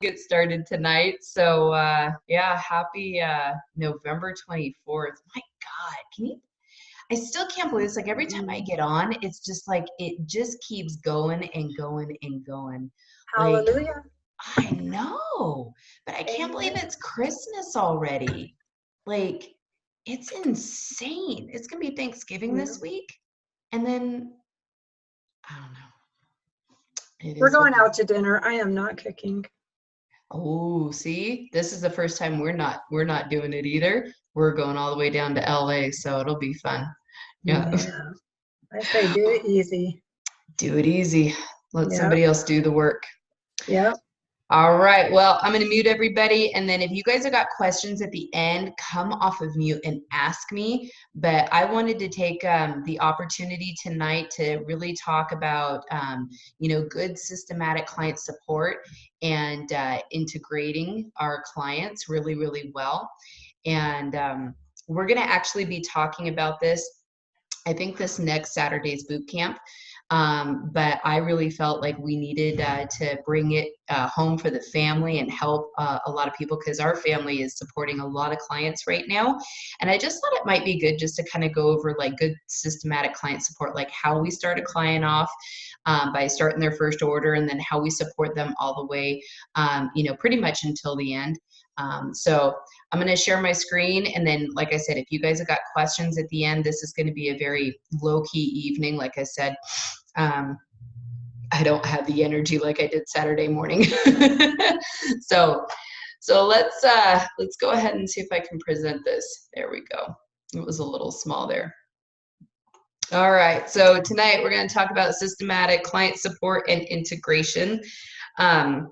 get started tonight. So yeah, happy November 24th. My God, I still can't believe it's like every time I get on, it's just like it just keeps going and going and going. Like, Hallelujah. I know, but I can't believe Amen. it's Christmas already. Like, it's insane. It's gonna be Thanksgiving Yeah. this week, and then I don't know. It We're is what going it is. out to dinner. I am not cooking. Oh, see, this is the first time we're not doing it either. We're going all the way down to LA, so it'll be fun. Yeah. Yeah. I say do it easy. Do it easy. Let Yep. somebody else do the work. Yep. All right. Well, I'm going to mute everybody. And then if you guys have got questions at the end, come off of mute and ask me. But I wanted to take the opportunity tonight to really talk about, good systematic client support and integrating our clients really, really well. And we're going to actually be talking about this, I think, this next Saturday's boot camp. But I really felt like we needed to bring it home for the family and help a lot of people because our family is supporting a lot of clients right now. And I just thought it might be good just to kind of go over like good systematic client support, like how we start a client off by starting their first order and then how we support them all the way, pretty much until the end. So I'm going to share my screen. And then, like I said, if you guys have got questions at the end, this is going to be a very low key evening. Like I said, um, I don't have the energy like I did Saturday morning. so, so let's go ahead and see if I can present this. There we go. It was a little small there. All right. So tonight we're going to talk about systematic client support and integration. Um,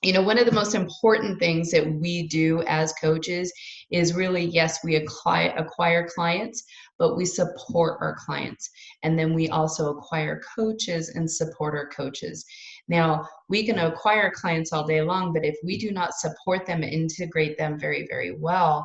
one of the most important things that we do as coaches is really, yes, we acquire clients, but we support our clients. And then we also acquire coaches and support our coaches. Now, we can acquire clients all day long, but if we do not support them and integrate them very, very well,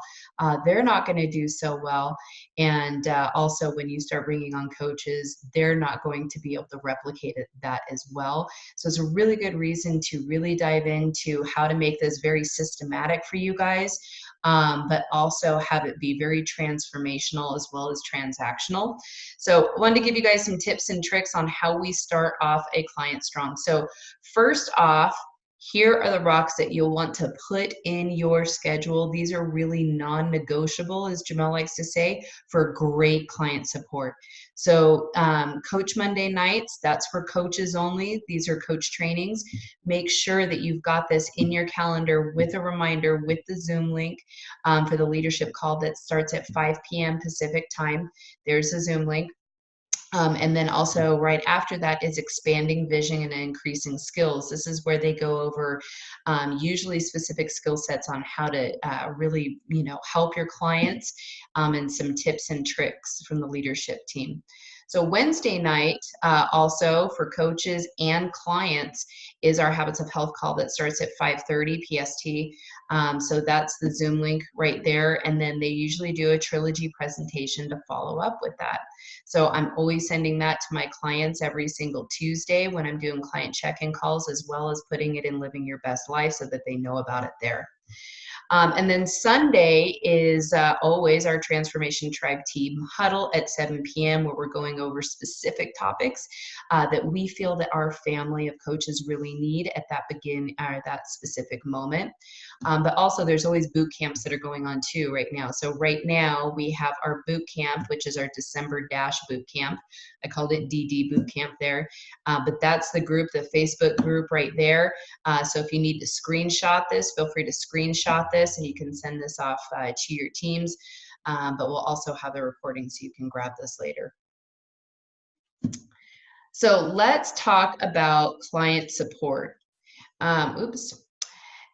they're not going to do so well. And also, when you start bringing on coaches, they're not going to be able to replicate that as well. So it's a really good reason to really dive into how to make this very systematic for you guys, but also have it be very transformational as well as transactional. So I wanted to give you guys some tips and tricks on how we start off a client strong. So first off, here are the rocks that you'll want to put in your schedule. These are really non-negotiable, as Jamel likes to say, for great client support. So Coach Monday nights, that's for coaches only. These are coach trainings. Make sure that you've got this in your calendar with a reminder with the Zoom link for the leadership call that starts at 5 p.m. Pacific time. There's a Zoom link. And then also right after that is expanding vision and increasing skills. This is where they go over usually specific skill sets on how to really, help your clients and some tips and tricks from the leadership team. So Wednesday night, also for coaches and clients, is our Habits of Health call that starts at 5:30 PST. So that's the Zoom link right there. And then they usually do a trilogy presentation to follow up with that. So I'm always sending that to my clients every single Tuesday when I'm doing client check-in calls, as well as putting it in Living Your Best Life so that they know about it there. And then Sunday is always our Transformation Tribe Team Huddle at 7 p.m., where we're going over specific topics that we feel that our family of coaches really need at that specific moment. But also there's always boot camps that are going on too right now. So right now we have our boot camp, which is our December Dash boot camp. I called it DD boot camp there. But that's the group, the Facebook group right there. So if you need to screenshot this, feel free to screenshot this and you can send this off to your teams. But we'll also have the recording so you can grab this later. So let's talk about client support.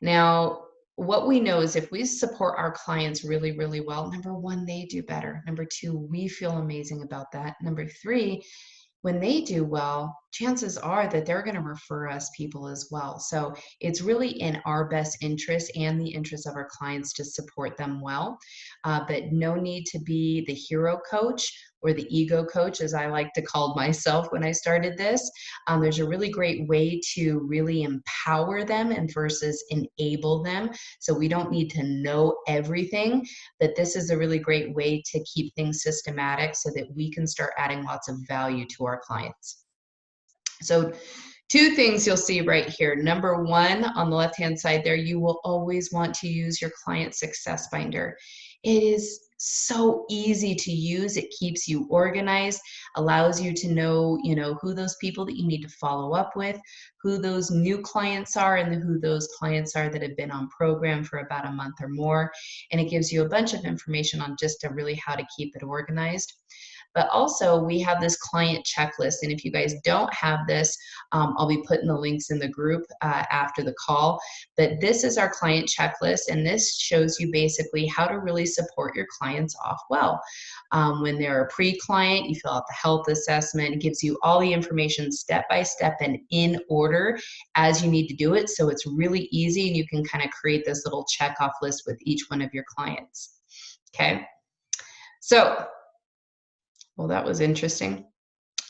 Now, what we know is if we support our clients really, really well, number one, they do better. Number two, we feel amazing about that. Number three, when they do well, chances are that they're going to refer us people as well. So it's really in our best interest and the interest of our clients to support them well. But no need to be the hero coach. or the ego coach, as I like to call myself when I started this. There's a really great way to really empower them and versus enable them. So we don't need to know everything, but this is a really great way to keep things systematic so that we can start adding lots of value to our clients. So two things you'll see right here. Number one, on the left-hand side there, you will always want to use your client success binder. It is so easy to use. It keeps you organized, allows you to know, who those people that you need to follow up with, who those new clients are, and who those clients are that have been on program for about a month or more. And it gives you a bunch of information on just really how to keep it organized. But also we have this client checklist. And if you guys don't have this, I'll be putting the links in the group after the call. But this is our client checklist. And this shows you basically how to really support your clients off well. When they're a pre-client, you fill out the health assessment. It gives you all the information step by step and in order as you need to do it. So it's really easy, and you can kind of create this little check-off list with each one of your clients. Okay. So, well, that was interesting.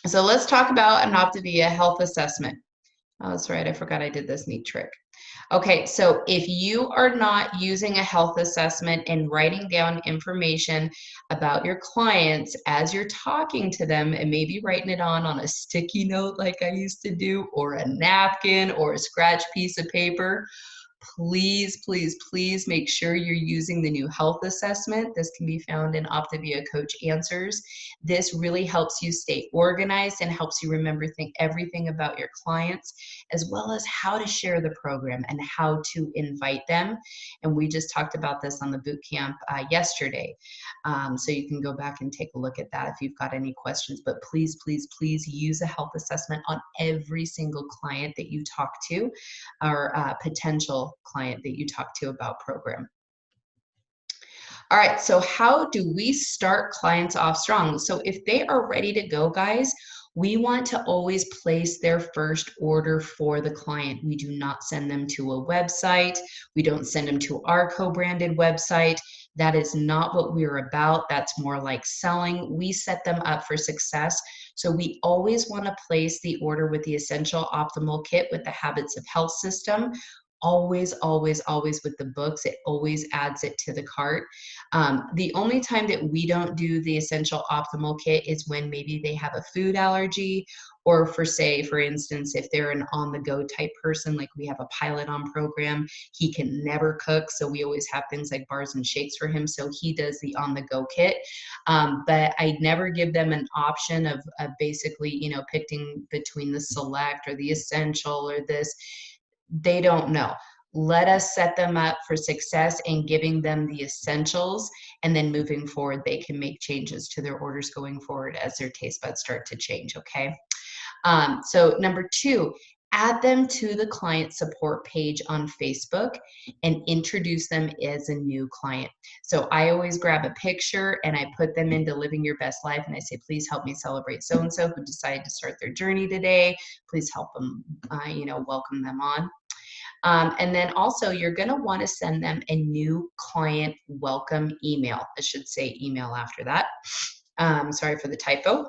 So let's talk about an Optavia health assessment. Oh, that's right. I forgot I did this neat trick. Okay, so if you are not using a health assessment and writing down information about your clients as you're talking to them, and maybe writing it on a sticky note like I used to do, or a napkin, or a scratch piece of paper, please, please, please make sure you're using the new health assessment. This can be found in Optavia Coach Answers. This really helps you stay organized and helps you remember everything about your clients, as well as how to share the program and how to invite them. And we just talked about this on the boot camp yesterday. So you can go back and take a look at that if you've got any questions. But please, please, please use a health assessment on every single client that you talk to, or potential client that you talk to about program. All right, so how do we start clients off strong? So if they are ready to go, guys, we want to always place their first order for the client. We do not send them to a website. We don't send them to our co-branded website. That is not what we're about. That's more like selling. We set them up for success. So we always want to place the order with the Essential Optimal Kit with the Habits of Health system. Always, always, always with the books. It always adds it to the cart. The only time that we don't do the Essential Optimal Kit is when maybe they have a food allergy, or for instance, if they're an on-the-go type person, like we have a pilot on program, he can never cook. So we always have things like bars and shakes for him. So he does the on-the-go kit. But I never give them an option of basically, picking between the select or the essential or this. They don't know. Let us set them up for success in giving them the essentials, and then moving forward, they can make changes to their orders going forward as their taste buds start to change, okay? So number two, add them to the client support page on Facebook and introduce them as a new client. So I always grab a picture and I put them into Living Your Best Life, and I say, please help me celebrate so-and-so who decided to start their journey today. Please help them, welcome them on. And then also you're going to want to send them a new client welcome email. I should say email after that. Sorry for the typo.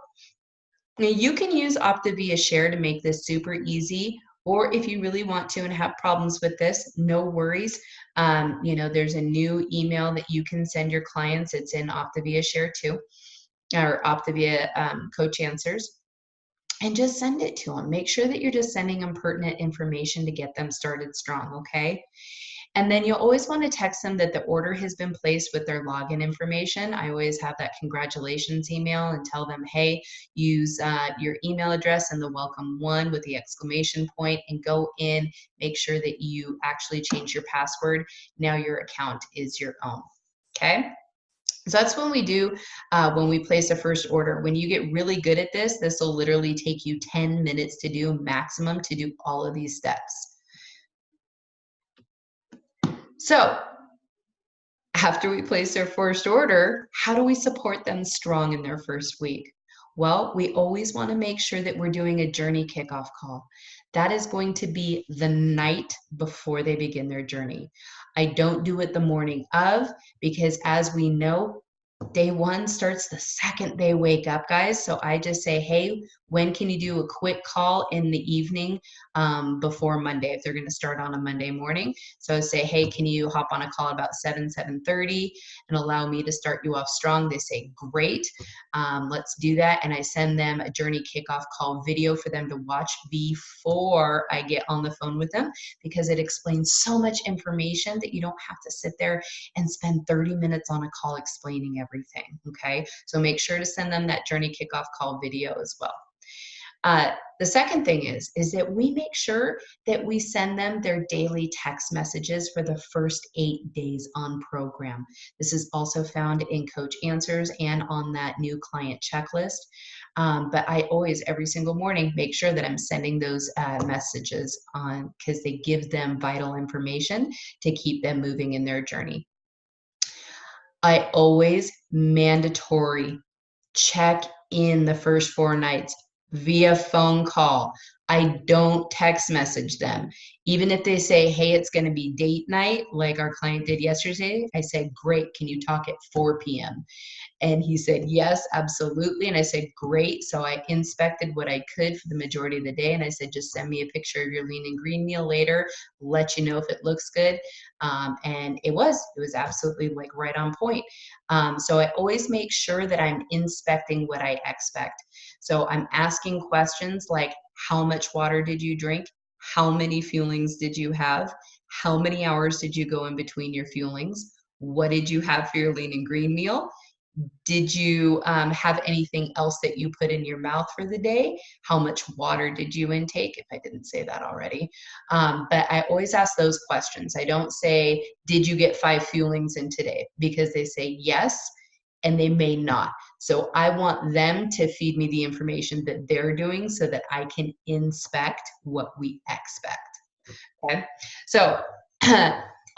Now you can use Optavia Share to make this super easy, or if you really want to and have problems with this, no worries. There's a new email that you can send your clients. It's in Optavia Share too, or Optavia Coach Answers. And just send it to them. Make sure that you're just sending them pertinent information to get them started strong, okay? And then you'll always want to text them that the order has been placed with their login information. I always have that congratulations email and tell them, hey, use your email address and the welcome one with the exclamation point, and go in, make sure that you actually change your password. Now your account is your own, okay? So that's when we do, when we place a first order. When you get really good at this, this will literally take you 10 minutes to do, maximum, to do all of these steps. So after we place their first order, how do we support them strong in their first week? Well, we always want to make sure that we're doing a journey kickoff call. That is going to be the night before they begin their journey. I don't do it the morning of, because as we know, Day one starts the second they wake up, guys. So I just say, hey, when can you do a quick call in the evening before Monday if they're going to start on a Monday morning? So I say, hey, can you hop on a call about 7:30 and allow me to start you off strong? They say, great, let's do that. And I send them a journey kickoff call video for them to watch before I get on the phone with them, because it explains so much information that you don't have to sit there and spend 30 minutes on a call explaining everything, okay? So make sure to send them that journey kickoff call video as well. The second thing is that we make sure that we send them their daily text messages for the first 8 days on program. This is also found in Coach Answers and on that new client checklist. But I always, every single morning, make sure that I'm sending those messages on, because they give them vital information to keep them moving in their journey. I always mandatory check in the first 4 nights via phone call. I don't text message them. Even if they say, hey, it's going to be date night, like our client did yesterday, I said, great, can you talk at 4 p.m.? And he said, yes, absolutely. And I said, great. So I inspected what I could for the majority of the day. And I said, just send me a picture of your lean and green meal later, let you know if it looks good. And it was absolutely like right on point. So I always make sure that I'm inspecting what I expect. So I'm asking questions like, how much water did you drink? How many fuelings did you have? How many hours did you go in between your fuelings? What did you have for your lean and green meal? Did you have anything else that you put in your mouth for the day? How much water did you intake? If I didn't say that already. But I always ask those questions. I don't say, did you get 5 fuelings in today? Because they say yes, and they may not. So I want them to feed me the information that they're doing so that I can inspect what we expect. Okay. So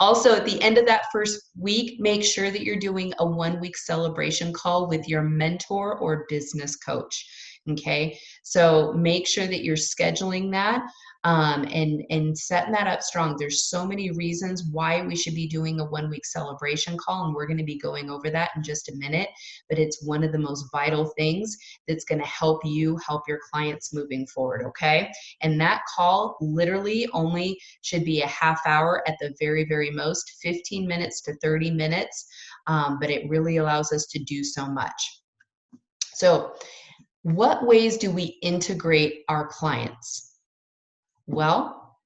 also at the end of that first week, make sure that you're doing a 1-week celebration call with your mentor or business coach. Okay. So make sure that you're scheduling that and setting that up strong. There's so many reasons why we should be doing a 1-week celebration call, and we're going to be going over that in just a minute, but it's one of the most vital things that's going to help you help your clients moving forward. Okay. And that call literally only should be a half hour at the very, very most, 15 minutes to 30 minutes, but it really allows us to do so much. So what ways do we integrate our clients? Well,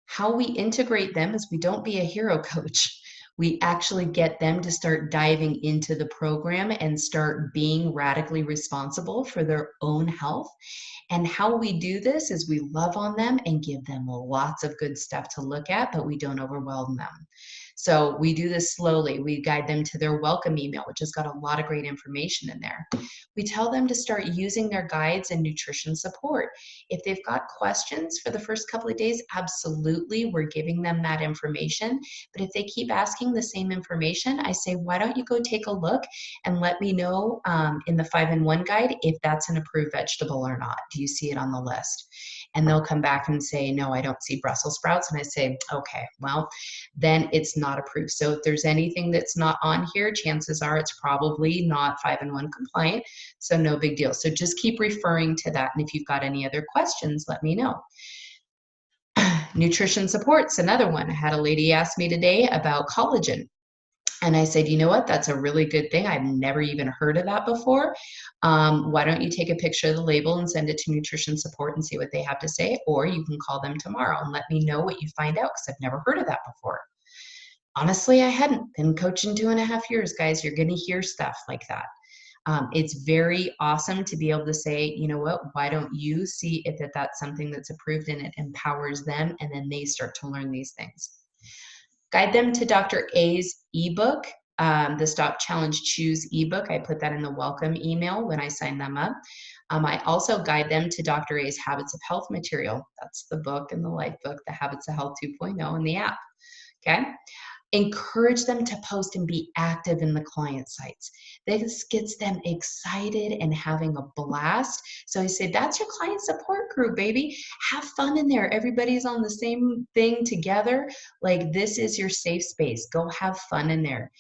how we integrate them is we don't be a hero coach. We actually get them to start diving into the program and start being radically responsible for their own health. And how we do this is we love on them and give them lots of good stuff to look at, but we don't overwhelm them. So we do this slowly. We guide them to their welcome email, which has got a lot of great information in there. We tell them to start using their guides and nutrition support. If they've got questions for the first couple of days, absolutely, we're giving them that information. But if they keep asking the same information, I say, why don't you go take a look and let me know in the 5-in-1 guide if that's an approved vegetable or not. Do you see it on the list? And they'll come back and say, no, I don't see Brussels sprouts. And I say, okay, well, then it's not approved. So if there's anything that's not on here, chances are it's probably not 5-in-1 compliant. So no big deal. So just keep referring to that. And if you've got any other questions, let me know. Nutrition support's another one. I had a lady ask me today about collagen. And I said, you know what, that's a really good thing. I've never even heard of that before. Why don't you take a picture of the label and send it to Nutrition Support and see what they have to say? Or you can call them tomorrow and let me know what you find out, because I've never heard of that before. Honestly, I hadn't been coaching 2.5 years, guys. You're going to hear stuff like that. It's very awesome to be able to say, you know what, why don't you see if that's something that's approved, and it empowers them, and then they start to learn these things. Guide them to Dr. A's ebook, the Stop Challenge Choose ebook. I put that in the welcome email when I sign them up. I also guide them to Dr. A's Habits of Health material. That's the book and the life book, the Habits of Health 2.0 in the app. Okay. Encourage them to post and be active in the client sites. This gets them excited and having a blast. So I say, that's your client support group, baby. Have fun in there. Everybody's on the same thing together. Like, this is your safe space. Go have fun in there.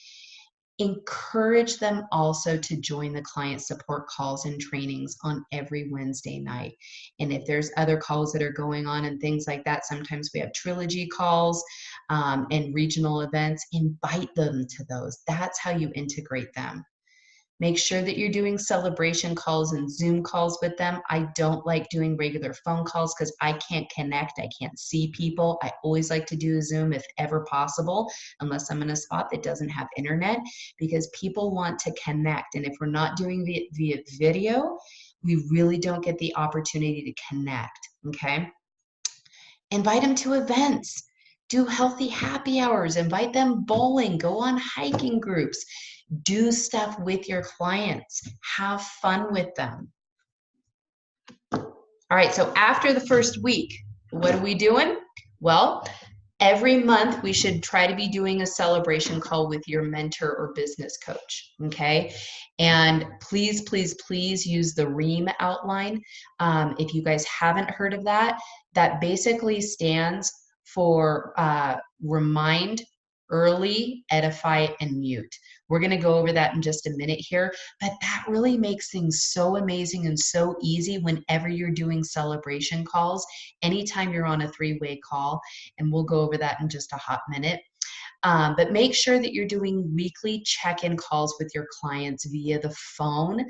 Encourage them also to join the client support calls and trainings on every Wednesday night. And if there's other calls that are going on and things like that, sometimes we have trilogy calls and regional events. Invite them to those. That's how you integrate them. Make sure that you're doing celebration calls and Zoom calls with them. I don't like doing regular phone calls because I can't connect. I can't see people. I always like to do a Zoom if ever possible, unless I'm in a spot that doesn't have internet, because people want to connect. And if we're not doing via video, we really don't get the opportunity to connect, okay? Invite them to events. Do healthy happy hours. Invite them bowling. Go on hiking groups. Do stuff with your clients. Have fun with them. All right, so after the first week, what are we doing? Well, every month we should try to be doing a celebration call with your mentor or business coach, okay? And please, please, please use the REAM outline. If you guys haven't heard of that, that basically stands for remind, early, edify, and mute. We're going to go over that in just a minute here, but that really makes things so amazing and so easy whenever you're doing celebration calls, anytime you're on a three-way call, and we'll go over that in just a hot minute. But make sure that you're doing weekly check-in calls with your clients via the phone,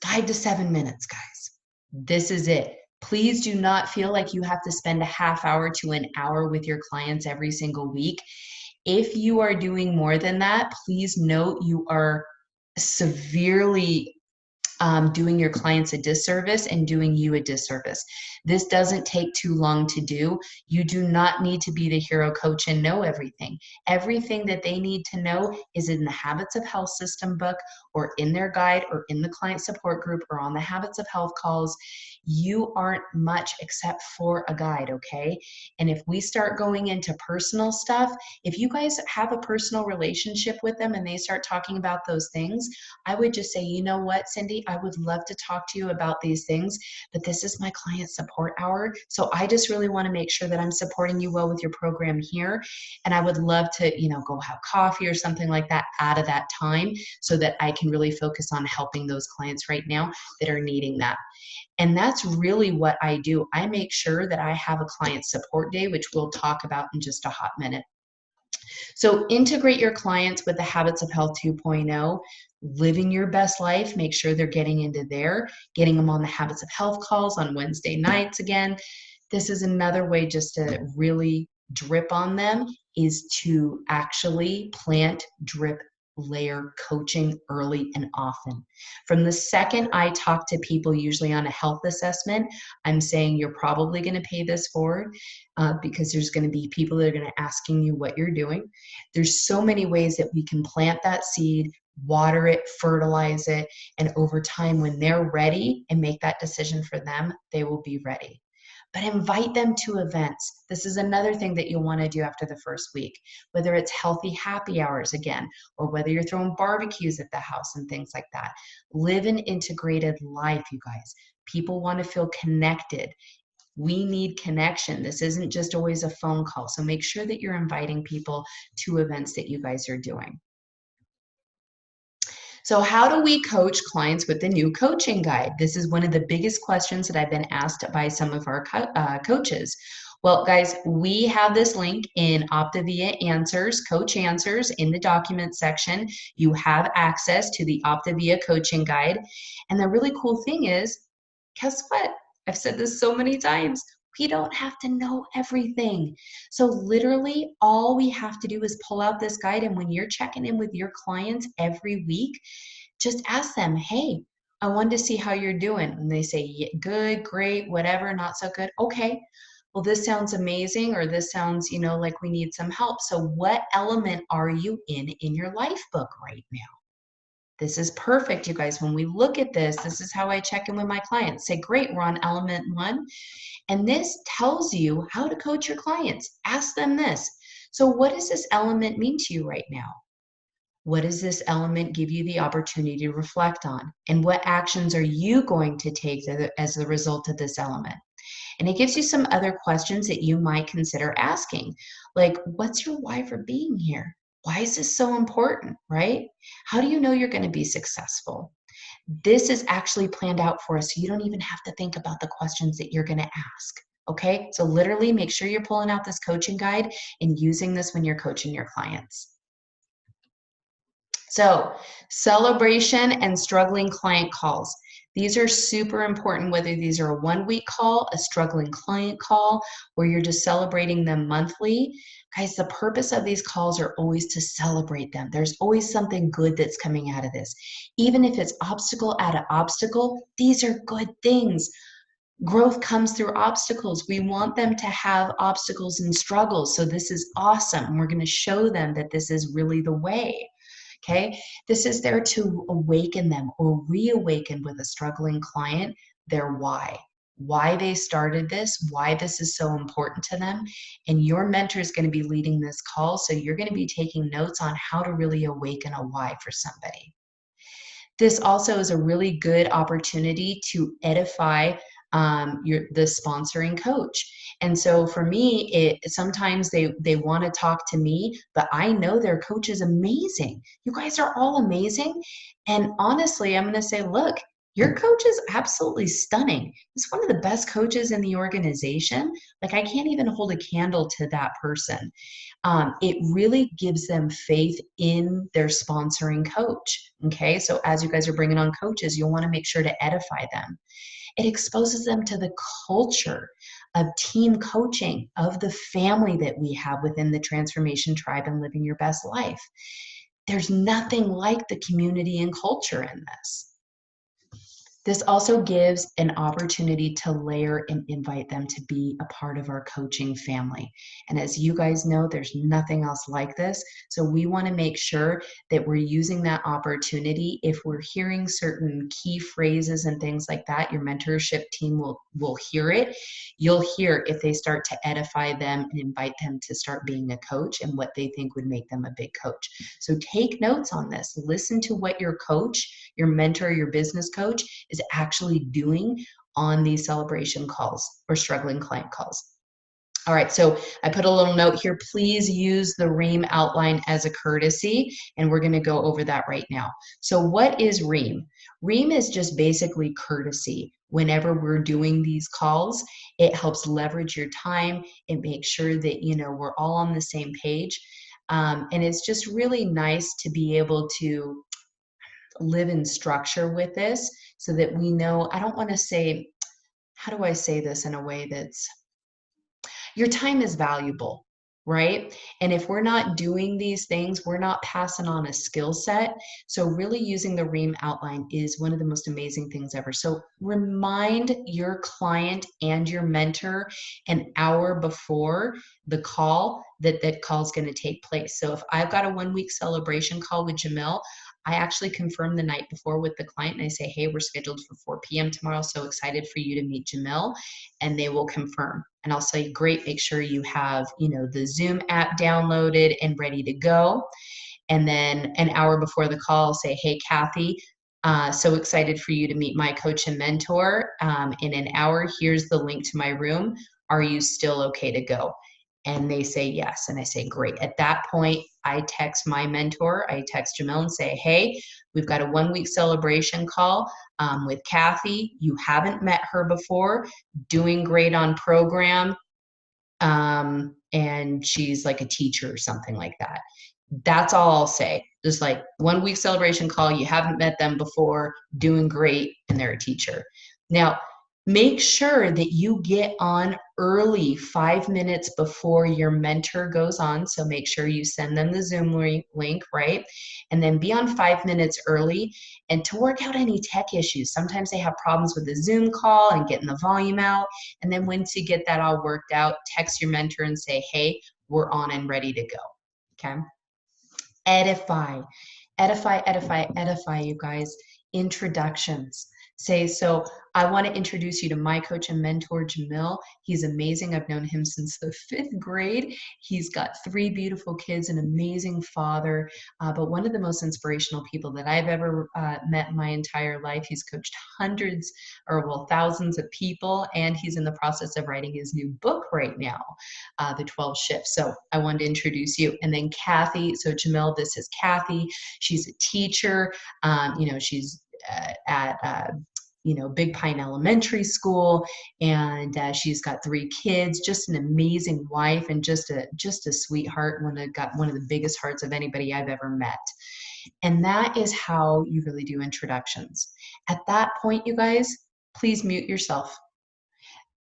5 to 7 minutes, guys. This is it. Please do not feel like you have to spend a half hour to an hour with your clients every single week. If you are doing more than that, please note you are severely doing your clients a disservice and doing you a disservice. This doesn't take too long to do. You do not need to be the hero coach and know everything. Everything that they need to know is in the Habits of Health system book or in their guide or in the client support group or on the Habits of Health calls. You aren't much except for a guide, okay? And if we start going into personal stuff, if you guys have a personal relationship with them and they start talking about those things, I would just say, you know what, Cindy, I would love to talk to you about these things, but this is my client support hour. So I just really want to make sure that I'm supporting you well with your program here. And I would love to, go have coffee or something like that out of that time so that I can really focus on helping those clients right now that are needing that. And that's really what I do. I make sure that I have a client support day, which we'll talk about in just a hot minute. So integrate your clients with the Habits of Health 2.0, living your best life, make sure they're getting into there, getting them on the Habits of Health calls on Wednesday nights again. This is another way just to really drip on them, is to actually plant drip layer coaching early and often. From the second I talk to people, usually on a health assessment, I'm saying you're probably going to pay this forward because there's going to be people that are going to asking you what you're doing. There's so many ways that we can plant that seed, water it, fertilize it, and over time, when they're ready and make that decision for them, they will be ready. But invite them to events. This is another thing that you'll want to do after the first week, whether it's healthy happy hours again, or whether you're throwing barbecues at the house and things like that. Live an integrated life, you guys. People want to feel connected. We need connection. This isn't just always a phone call. So make sure that you're inviting people to events that you guys are doing. So how do we coach clients with the new coaching guide? This is one of the biggest questions that I've been asked by some of our coaches. Well, guys, we have this link in Optavia Answers, Coach Answers, in the document section. You have access to the Optavia coaching guide. And the really cool thing is, guess what? I've said this so many times. We don't have to know everything. So literally all we have to do is pull out this guide, and when you're checking in with your clients every week, just ask them, hey, I wanted to see how you're doing. And they say, yeah, good, great, whatever, not so good. Okay, well, this sounds amazing, or this sounds, like we need some help. So what element are you in your life book right now? This is perfect, you guys. When we look at this, this is how I check in with my clients. Say, great, we're on element 1. And this tells you how to coach your clients. Ask them this. So what does this element mean to you right now? What does this element give you the opportunity to reflect on? And what actions are you going to take as a result of this element? And it gives you some other questions that you might consider asking. Like, what's your why for being here? Why is this so important, right? How do you know you're going to be successful? This is actually planned out for us, so you don't even have to think about the questions that you're going to ask. Okay, so literally make sure you're pulling out this coaching guide and using this when you're coaching your clients. So, celebration and struggling client calls. These are super important, whether these are a 1-week call, a struggling client call, or you're just celebrating them monthly. Guys, the purpose of these calls are always to celebrate them. There's always something good that's coming out of this. Even if it's obstacle at an obstacle, these are good things. Growth comes through obstacles. We want them to have obstacles and struggles. So this is awesome. We're going to show them that this is really the way. Okay. This is there to awaken them or reawaken with a struggling client their why they started this, why this is so important to them. And your mentor is going to be leading this call. So you're going to be taking notes on how to really awaken a why for somebody. This also is a really good opportunity to edify the sponsoring coach. And so for me, sometimes they want to talk to me, but I know their coach is amazing. You guys are all amazing. And honestly, I'm going to say, look, your coach is absolutely stunning. He's one of the best coaches in the organization. Like, I can't even hold a candle to that person. It really gives them faith in their sponsoring coach. Okay, so as you guys are bringing on coaches, you'll want to make sure to edify them. It exposes them to the culture of team coaching, of the family that we have within the Transformation Tribe and Living Your Best Life. There's nothing like the community and culture in this. This also gives an opportunity to layer and invite them to be a part of our coaching family. And as you guys know, there's nothing else like this. So we want to make sure that we're using that opportunity. If we're hearing certain key phrases and things like that, your mentorship team will hear it. You'll hear if they start to edify them and invite them to start being a coach and what they think would make them a big coach. So take notes on this. Listen to what your coach, your mentor, your business coach is actually doing on these celebration calls or struggling client calls. All right, so I put a little note here. Please use the REAM outline as a courtesy, and we're going to go over that right now. So what is REAM? REAM is just basically courtesy. Whenever we're doing these calls, it helps leverage your time. It makes sure that, we're all on the same page. And it's just really nice to be able to live in structure with this so that we know. I don't want to say, how do I say this in a way that's, your time is valuable, right? And if we're not doing these things, we're not passing on a skill set. So really using the REAM outline is one of the most amazing things ever. So remind your client and your mentor an hour before the call that call is going to take place. So if I've got a 1-week celebration call with Jamil, I actually confirm the night before with the client and I say, hey, we're scheduled for 4 p.m. tomorrow. So excited for you to meet Jamil. And they will confirm. And I'll say, great, make sure you have, the Zoom app downloaded and ready to go. And then an hour before the call, I'll say, hey, Kathy, so excited for you to meet my coach and mentor. In an hour, here's the link to my room. Are you still okay to go? And they say yes. And I say, great. At that point, I text my mentor. I text Jamil and say, hey, we've got a 1-week celebration call with Kathy. You haven't met her before, doing great on program. And she's like a teacher or something like that. That's all I'll say. Just like 1-week celebration call, you haven't met them before, doing great, and they're a teacher. Now, make sure that you get on early, 5 minutes before your mentor goes on. So make sure you send them the Zoom link, right? And then be on 5 minutes early and to work out any tech issues. Sometimes they have problems with the Zoom call and getting the volume out. And then once you get that all worked out, text your mentor and say, hey, we're on and ready to go. Okay. Edify, edify, edify, edify, you guys. Introductions. say, so I want to introduce you to my coach and mentor, Jamil. He's amazing. I've known him since the 5th grade. He's got 3 beautiful kids, an amazing father, but one of the most inspirational people that I've ever met in my entire life. He's coached hundreds or well, thousands of people, and he's in the process of writing his new book right now, The 12 Shifts. So I wanted to introduce you. And then Kathy, so Jamil, this is Kathy. She's a teacher. She's at Big Pine Elementary School, and she's got 3 kids. Just an amazing wife, and just a sweetheart. Got one of the biggest hearts of anybody I've ever met. And that is how you really do introductions. At that point, you guys, please mute yourself.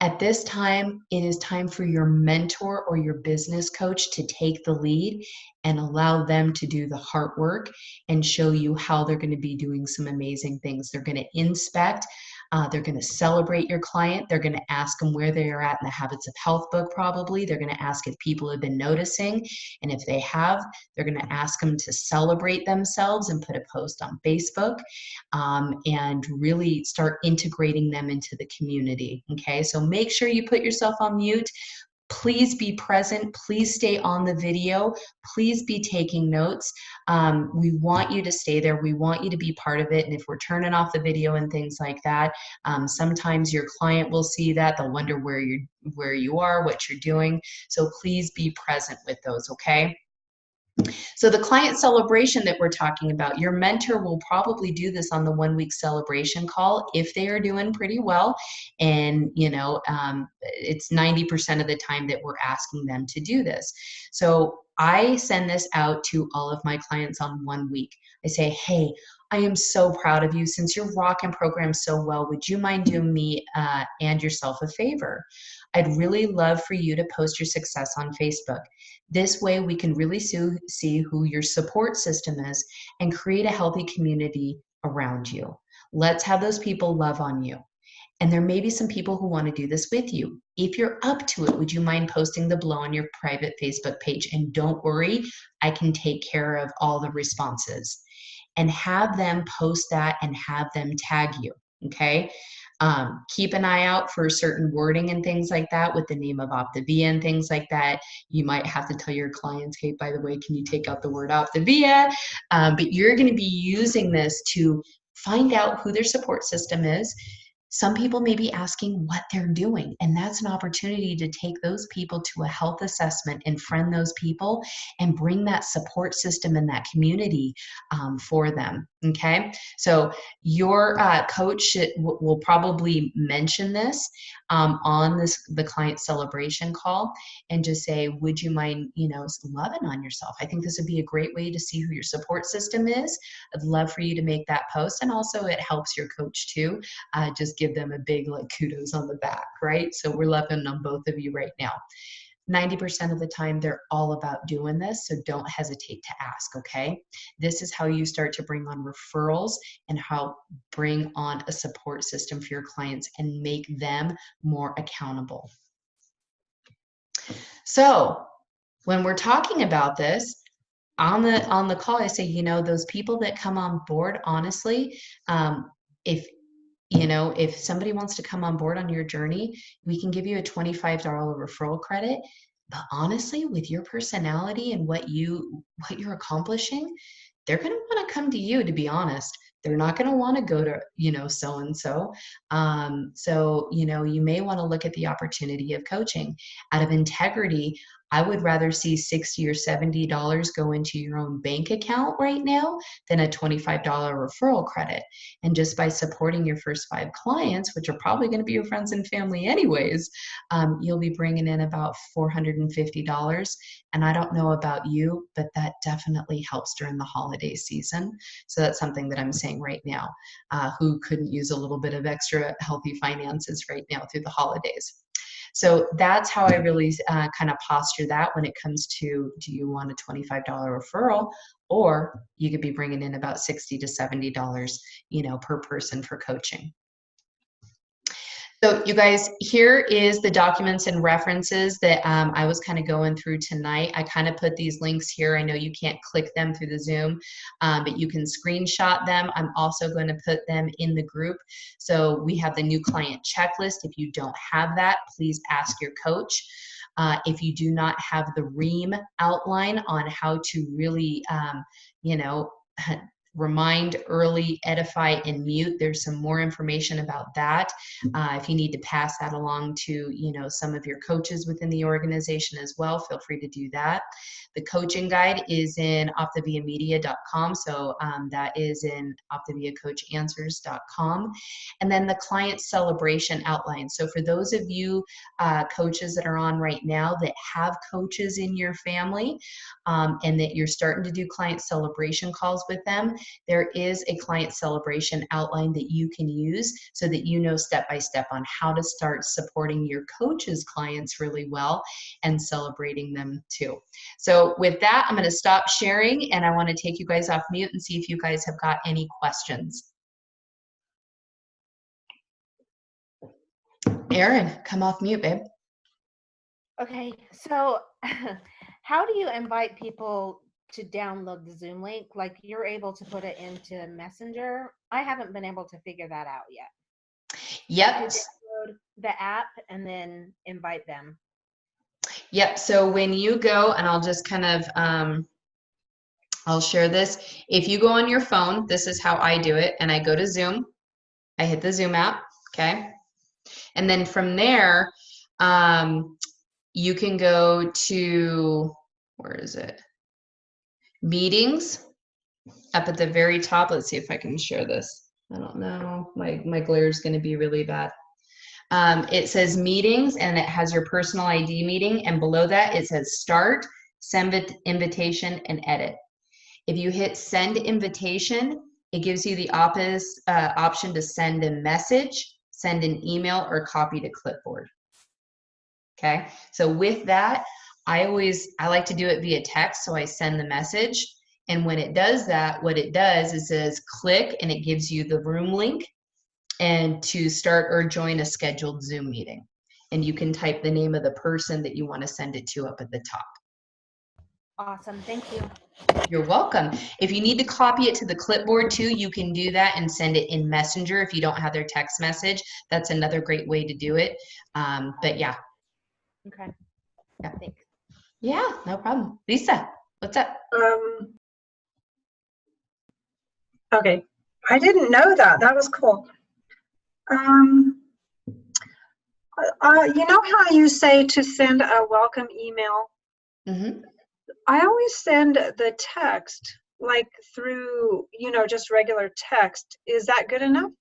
At this time, it is time for your mentor or your business coach to take the lead and allow them to do the hard work and show you how they're going to be doing some amazing things. They're going to inspect, they're going to celebrate your client. They're going to ask them where they are at in the Habits of Health book, probably. They're going to ask if people have been noticing. And if they have, they're going to ask them to celebrate themselves and put a post on Facebook, and really start integrating them into the community. Okay, so make sure you put yourself on mute. Please be present. Please stay on the video. Please be taking notes. We want you to stay there. We want you to be part of it. And if we're turning off the video and things like that, sometimes your client will see that. They'll wonder where you are, what you're doing. So please be present with those, okay? So the client celebration that we're talking about, your mentor will probably do this on the 1-week celebration call if they are doing pretty well. And, it's 90% of the time that we're asking them to do this. So I send this out to all of my clients on 1 week. I say, hey, I am so proud of you. Since you're rocking programs so well, would you mind doing me and yourself a favor? I'd really love for you to post your success on Facebook. This way we can really see who your support system is and create a healthy community around you. Let's have those people love on you. And there may be some people who want to do this with you. If you're up to it, would you mind posting the below on your private Facebook page? And don't worry, I can take care of all the responses. And have them post that and have them tag you, okay? Keep an eye out for certain wording and things like that with the name of Optavia and things like that. You might have to tell your clients, hey, by the way, can you take out the word Optavia? But you're going to be using this to find out who their support system is. Some people may be asking what they're doing, and that's an opportunity to take those people to a health assessment and friend those people and bring that support system and that community for them, okay? So your coach will probably mention this on the client celebration call and just say, would you mind, loving on yourself? I think this would be a great way to see who your support system is. I'd love for you to make that post, and also it helps your coach too. Just give them a big kudos on the back, right? So we're loving on both of you right now. 90% of the time, they're all about doing this, so don't hesitate to ask, okay? This is how you start to bring on referrals and how bring on a support system for your clients and make them more accountable. So when we're talking about this, on the call, I say, those people that come on board, honestly, if somebody wants to come on board on your journey, we can give you a $25 referral credit. But honestly, with your personality and what you're accomplishing, they're going to want to come to you, to be honest. They're not going to want to go to, so-and-so. So, you may want to look at the opportunity of coaching. Out of integrity, I would rather see $60 or $70 go into your own bank account right now than a $25 referral credit. And just by supporting your first 5 clients, which are probably going to be your friends and family anyways, you'll be bringing in about $450. And I don't know about you, but that definitely helps during the holiday season. So that's something that I'm saying right now. Who couldn't use a little bit of extra healthy finances right now through the holidays? So that's how I really kind of posture that when it comes to, do you want a $25 referral, or you could be bringing in about $60 to $70, per person for coaching. So you guys, here is the documents and references that I was kind of going through tonight. I kind of put these links here. I know you can't click them through the Zoom, but you can screenshot them. I'm also going to put them in the group. So we have the new client checklist. If you don't have that, please ask your coach. If you do not have the REAM outline on how to really, you know, remind, early, edify, and mute, there's some more information about that. If you need to pass that along to, you know, some of your coaches within the organization as well, feel free to do that. The coaching guide is in optaviamedia.com, so that is in optaviacoachanswers.com. And then the client celebration outline. So for those of you coaches that are on right now that have coaches in your family, and that you're starting to do client celebration calls with them, there is a client celebration outline that you can use so that you know step by step on how to start supporting your coaches' clients really well and celebrating them too. So with that, I'm going to stop sharing and I want to take you guys off mute and see if you guys have got any questions. Erin, come off mute, babe. Okay, so how do you invite people to download the Zoom link? Like you're able to put it into Messenger. I haven't been able to figure that out yet. Yep. Download the app and then invite them. Yep. So when you go, and I'll just kind of, I'll share this. If you go on your phone, this is how I do it. And I go to Zoom. I hit the Zoom app. Okay. And then from there, you can go to, where is it? Meetings up at the very top. Let's see if I can share this. I don't know. My glare is going to be really bad. It says meetings and it has your personal ID meeting. And below that, it says start, send invitation, and edit. If you hit send invitation, it gives you the option to send a message, send an email, or copy to clipboard. Okay, so with that, I like to do it via text, so I send the message. And when it does that, what it does is says click and it gives you the room link and to start or join a scheduled Zoom meeting. And you can type the name of the person that you want to send it to up at the top. Awesome, thank you. You're welcome. If you need to copy it to the clipboard too, you can do that and send it in Messenger if you don't have their text message. That's another great way to do it. But yeah. Okay. Yeah. Thanks. Yeah, no problem. Lisa, what's up? Okay, I didn't know that. That was cool. You know how you say to send a welcome email? Mm-hmm. I always send the text like through, you know, just regular text. Is that good enough?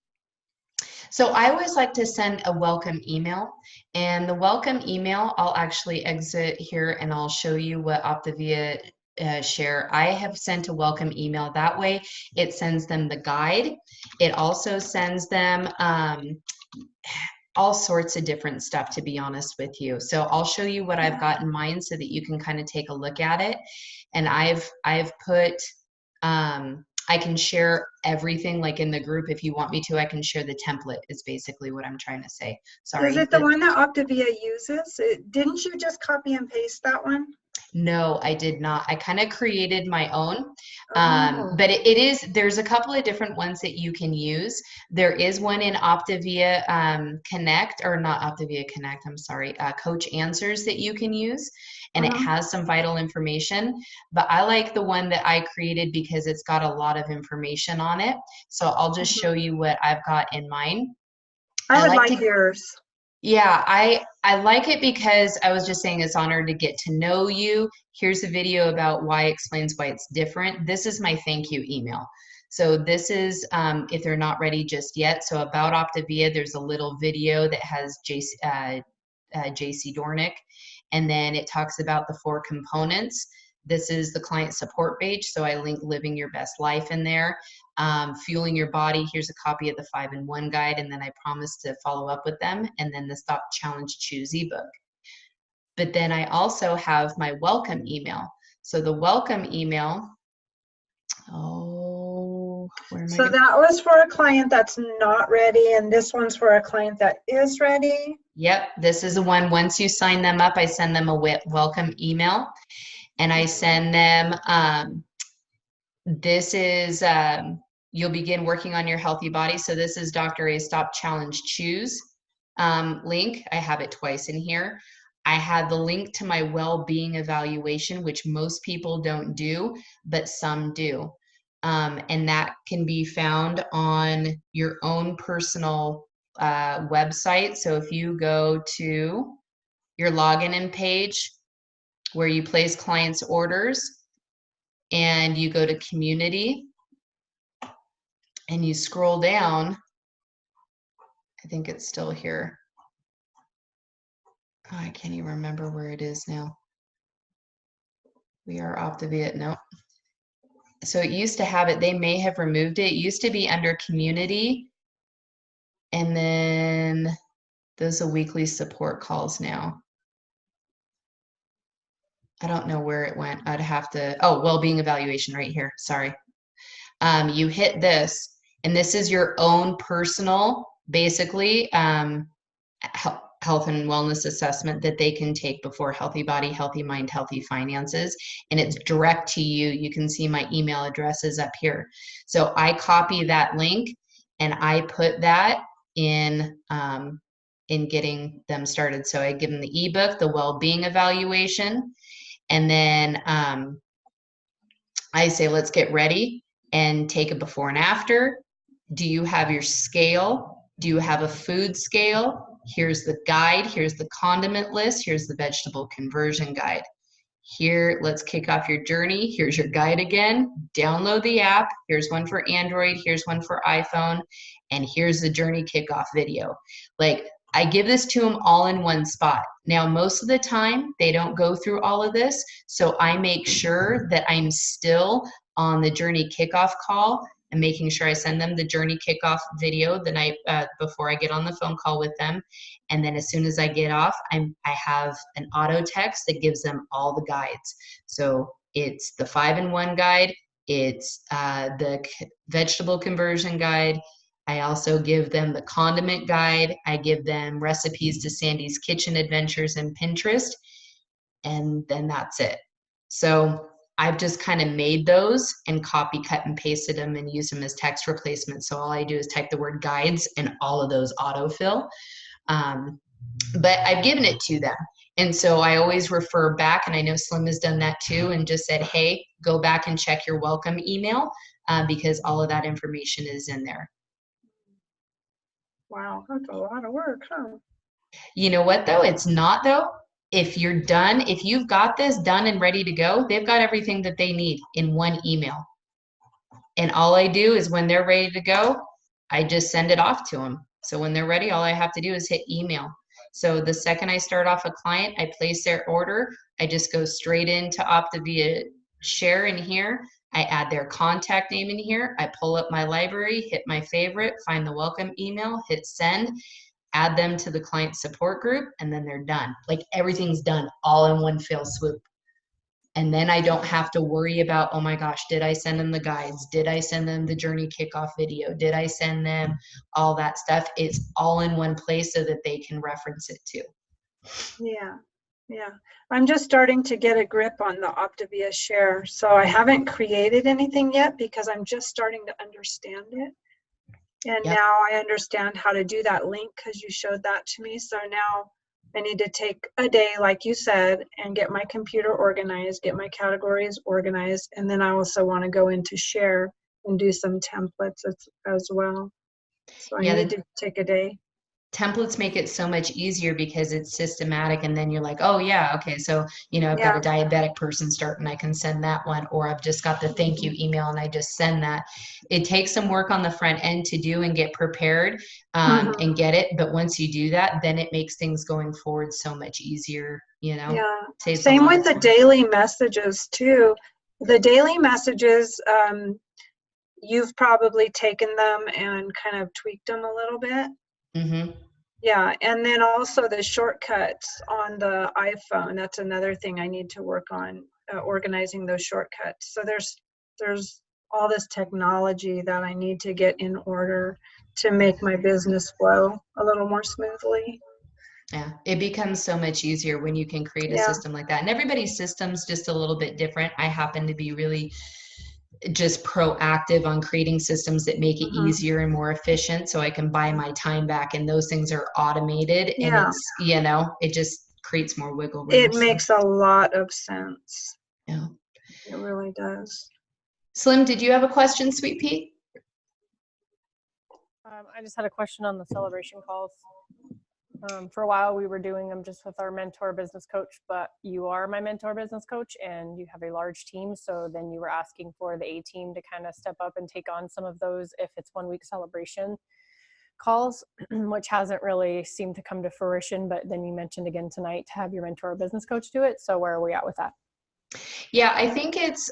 So I always like to send a welcome email, and the welcome email, I'll actually exit here and I'll show you what Optavia share. I have sent a welcome email. That way it sends them the guide. It also sends them all sorts of different stuff, to be honest with you. So I'll show you what I've got in mind so that you can kind of take a look at it. And I've put, I can share everything like in the group. If you want me to, I can share the template is basically what I'm trying to say. Sorry. Is it the one that Optavia uses? Didn't you just copy and paste that one? No, I did not. I kind of created my own, but there's a couple of different ones that you can use. There is one in Optavia Connect, or not Optavia Connect, I'm sorry, Coach Answers that you can use, and it has some vital information, but I like the one that I created because it's got a lot of information on it. So I'll just show you what I've got in mind. I would like yours. Yeah, I like it because I was just saying it's honored to get to know you. Here's a video about why explains why it's different. This is my thank you email. So this is, if they're not ready just yet, so about Optavia, there's a little video that has JC Dornick, and then it talks about the 4 components. This is the client support page, so I link living your best life in there. Fueling your body, here's a copy of the 5-in-1 guide, and then I promise to follow up with them, and then the Stop Challenge Choose ebook. But then I also have my welcome email. So the welcome email, Where am I So going? that was for a client that's not ready, and this one's for a client that is ready. Yep, this is the one. Once you sign them up, I send them a welcome email, and I send them, this is, you'll begin working on your healthy body. So this is Dr. A Stop Challenge Choose link. I have it twice in here. I have the link to my well-being evaluation, which most people don't do, but some do. And that can be found on your own personal website. So if you go to your login in page where you place clients' orders and you go to community and you scroll down, I think it's still here. Oh, I can't even remember where it is now. We are Optavia. No. So it used to have it. They may have removed it. It used to be under community. And then those are weekly support calls now. I don't know where it went. I'd have to, oh, well-being evaluation right here. Sorry. You hit this, and this is your own personal, basically, health and wellness assessment that they can take before Healthy Body, Healthy Mind, Healthy Finances. And it's direct to you. You can see my email address is up here. So I copy that link and I put that in getting them started. So I give them the ebook, the well-being evaluation, and then I say, let's get ready and take a before and after. Do you have your scale? Do you have a food scale? Here's the guide. Here's the condiment list. Here's the vegetable conversion guide. Here, let's kick off your journey. Here's your guide again. Download the app. Here's one for Android. Here's one for iPhone. And here's the journey kickoff video. Like, I give this to them all in one spot. Now, most of the time, they don't go through all of this. So I make sure that I'm still on the journey kickoff call and making sure I send them the journey kickoff video the night before I get on the phone call with them. And then as soon as I get off, I have an auto text that gives them all the guides. So it's the 5-in-1 guide. It's the vegetable conversion guide. I also give them the condiment guide. I give them recipes to Sandy's Kitchen Adventures and Pinterest. And then that's it. So I've just kind of made those and copy, cut, and pasted them and used them as text replacement. So all I do is type the word guides and all of those autofill. But I've given it to them. And so I always refer back, and I know Slim has done that too, and just said, hey, go back and check your welcome email because all of that information is in there. Wow, that's a lot of work, huh? You know what, though? It's not, though. If you're done, if you've got this done and ready to go, they've got everything that they need in one email. And all I do is when they're ready to go, I just send it off to them. So when they're ready, all I have to do is hit email. So the second I start off a client, I place their order. I just go straight into Optavia Share in here. I add their contact name in here. I pull up my library, hit my favorite, find the welcome email, hit send, add them to the client support group, and then they're done. Like everything's done all in one fell swoop. And then I don't have to worry about, oh my gosh, did I send them the guides? Did I send them the journey kickoff video? Did I send them all that stuff? It's all in one place so that they can reference it too. Yeah, yeah. I'm just starting to get a grip on the Optavia Share. So I haven't created anything yet because I'm just starting to understand it. And Yep. now I understand how to do that link because you showed that to me. So now I need to take a day, like you said, and get my computer organized, get my categories organized. And then I also want to go into Share and do some templates as well. So I Yeah, need to take a day. templates make it so much easier because it's systematic, and then you're like, oh yeah, okay, so I've got a diabetic person starting, I can send that one, or I've just got the thank you email and I just send that. It takes some work on the front end to do and get prepared and get it, but once you do that, then it makes things going forward so much easier. Yeah. Saves Same a lot with of the time. daily messages too. The daily messages, you've probably taken them and kind of tweaked them a little bit. Mm-hmm. Yeah, and then also the shortcuts on the iPhone. That's another thing I need to work on, organizing those shortcuts. So there's all this technology that I need to get in order to make my business flow a little more smoothly. Yeah, it becomes so much easier when you can create a Yeah. system like that. And everybody's system's just a little bit different. I happen to be really just proactive on creating systems that make it Mhm. easier and more efficient so I can buy my time back, and those things are automated, and Yeah. it's, you know, it just creates more wiggle room. It So, makes a lot of sense. yeah. It really does. Slim, did you have a question, Sweet Pea? I just had a question on the celebration calls. For a while, we were doing them just with our mentor business coach, but you are my mentor business coach and you have a large team. So then you were asking for the A team to kind of step up and take on some of those if it's 1 week celebration calls, which hasn't really seemed to come to fruition. But then you mentioned again tonight to have your mentor business coach do it. So where are we at with that? Yeah, I think it's,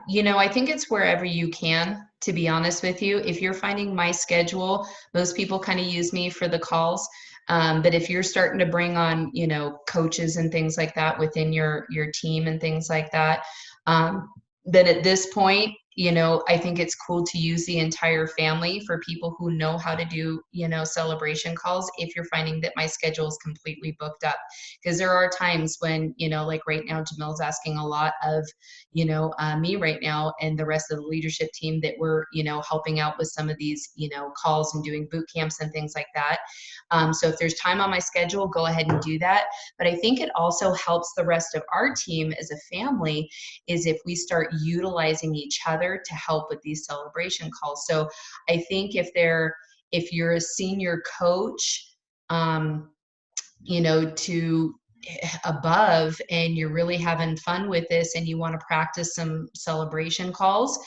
you know, I think it's wherever you can, to be honest with you. If you're finding my schedule, most people kind of use me for the calls. But if you're starting to bring on, you know, coaches and things like that within your team and things like that, then at this point, you know, I think it's cool to use the entire family for people who know how to do, you know, celebration calls if you're finding that my schedule is completely booked up. Because there are times when, you know, like right now, Jamil's asking a lot of, you know, me right now and the rest of the leadership team that we're, you know, helping out with some of these, you know, calls and doing boot camps and things like that. So if there's time on my schedule, go ahead and do that. But I think it also helps the rest of our team as a family is if we start utilizing each other to help with these celebration calls. So I think if you're a senior coach, you know, to above, and you're really having fun with this and you want to practice some celebration calls,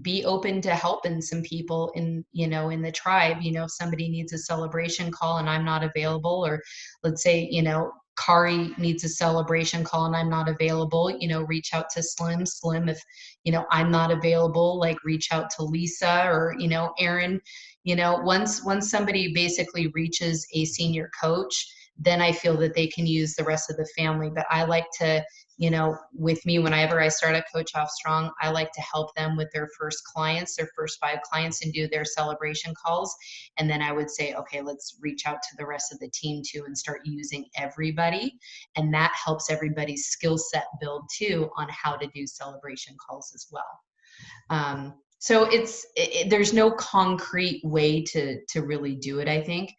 be open to helping some people in, you know, in the tribe. You know, if somebody needs a celebration call and I'm not available, or let's say, you know, Kari needs a celebration call and I'm not available, you know, reach out to Slim. If, you know, I'm not available, like reach out to Lisa or, you know, Aaron. You know, once somebody basically reaches a senior coach, then I feel that they can use the rest of the family. But I like to, you know, with me, whenever I start a Coach Off Strong, I like to help them with their first clients, their first 5 clients, and do their celebration calls. And then I would say, okay, let's reach out to the rest of the team too and start using everybody. And that helps everybody's skill set build too on how to do celebration calls as well. So there's no concrete way to really do it, I think.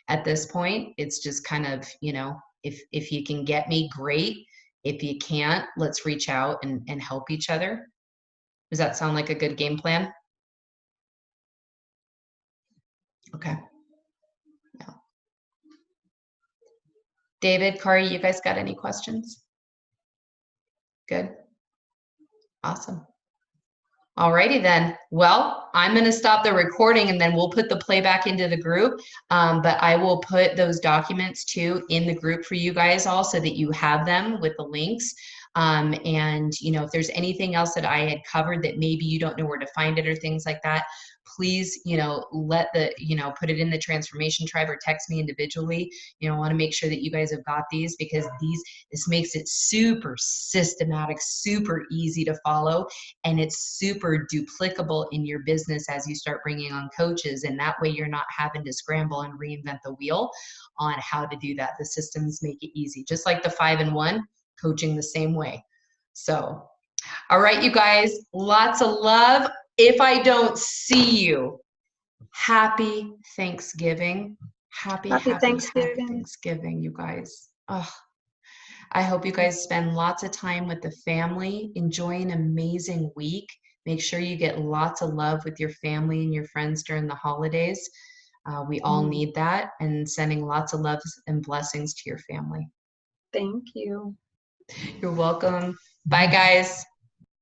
At this point, it's just kind of, you know, if you can get me, great. If you can't, let's reach out and help each other. Does that sound like a good game plan? Okay. Yeah. David, Kari, you guys got any questions? Good. Awesome. Alrighty then. Well, I'm going to stop the recording and then we'll put the playback into the group. But I will put those documents too in the group for you guys all so that you have them with the links. And, you know, if there's anything else that I had covered that maybe you don't know where to find it or things like that, please, you know, put it in the transformation tribe or text me individually. You know, I want to make sure that you guys have got these, because this makes it super systematic, super easy to follow, and it's super duplicable in your business as you start bringing on coaches. And that way you're not having to scramble and reinvent the wheel on how to do that. The systems make it easy, just like the 5-in-1 coaching the same way. So, all right, you guys, lots of love. If I don't see you, happy Thanksgiving. Happy Thanksgiving, you guys. Oh, I hope you guys spend lots of time with the family. Enjoy an amazing week. Make sure you get lots of love with your family and your friends during the holidays. We all need that, and sending lots of love and blessings to your family. Thank you. You're welcome. Bye, guys.